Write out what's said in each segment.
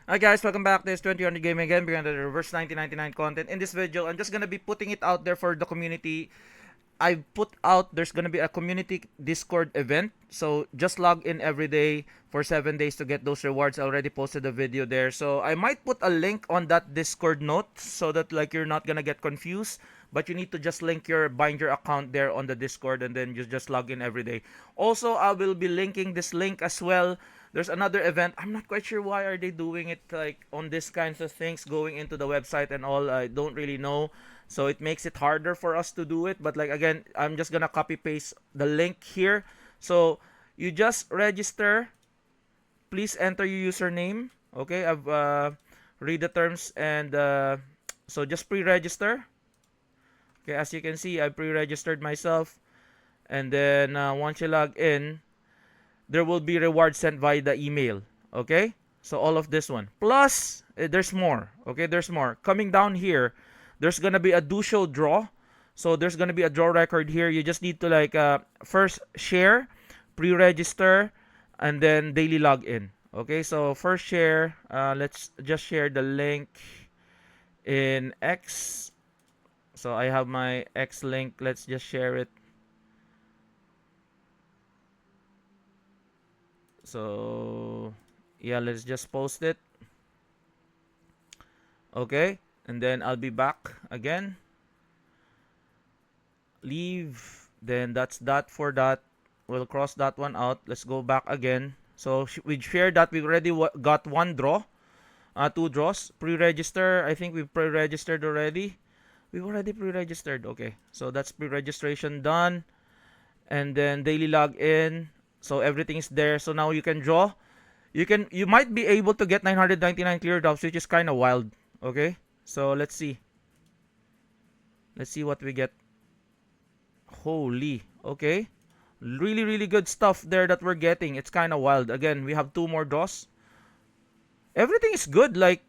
Hi guys, welcome back. This is 2000 Gaming again, bringing the reverse 1999 content. In this video, I'm just gonna be putting it out there for the community. I put out there's gonna be a community Discord event, so just log in every day for 7 days to get those rewards. I already posted a video there, so I might put a link on that Discord note so that like you're not gonna get confused. But you need to just bind your account there on the Discord, and then you just log in every day. Also, I will be linking this link as well. There's another event. I'm not quite sure why are they doing it like on this kinds of things, going into the website and all. I don't really know, so it makes it harder for us to do it. But like again, I'm just gonna copy paste the link here. So you just register. Please enter your username. Okay, I've read the terms, and so just pre-register. Okay, as you can see, I pre-registered myself, and then once you log in, there will be rewards sent via the email. Okay, so all of this one plus there's more. Okay, there's more coming down here. There's gonna be a do show draw. So there's gonna be a draw record here. You just need to like first share, pre-register, and then daily login. Okay, so first share. Let's just share the link in X. So I have my X link. Let's just share it. So yeah, let's just post it. Okay, and then I'll be back again. Leave. Then that's that for that. We'll cross that one out. Let's go back again. So we shared that we already got one draw. Two draws. Pre-register. I think we've pre-registered already. We've already pre-registered. Okay, so that's pre-registration done. And then daily login. So everything is there. So now you can draw. You might be able to get 999 clear drops, which is kind of wild. Okay, so let's see. Let's see what we get. Holy, okay, really good stuff there that we're getting. It's kind of wild. Again, we have two more draws. Everything is good. Like,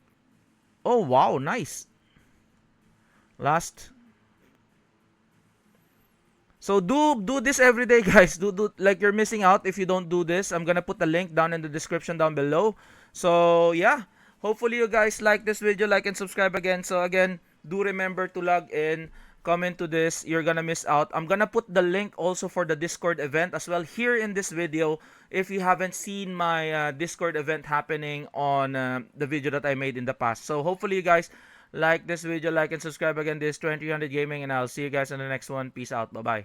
oh wow, nice. Last. So do this every day, guys. Do like you're missing out if you don't do this. I'm gonna put the link down in the description down below. So yeah, hopefully you guys like this video, like and subscribe again. So again, do remember to log in, comment to this. You're gonna miss out. I'm gonna put the link also for the Discord event as well here in this video. If you haven't seen my Discord event happening on the video that I made in the past. So hopefully you guys like this video, like and subscribe again. This is 2000 Gaming, and I'll see you guys in the next one. Peace out. Bye bye.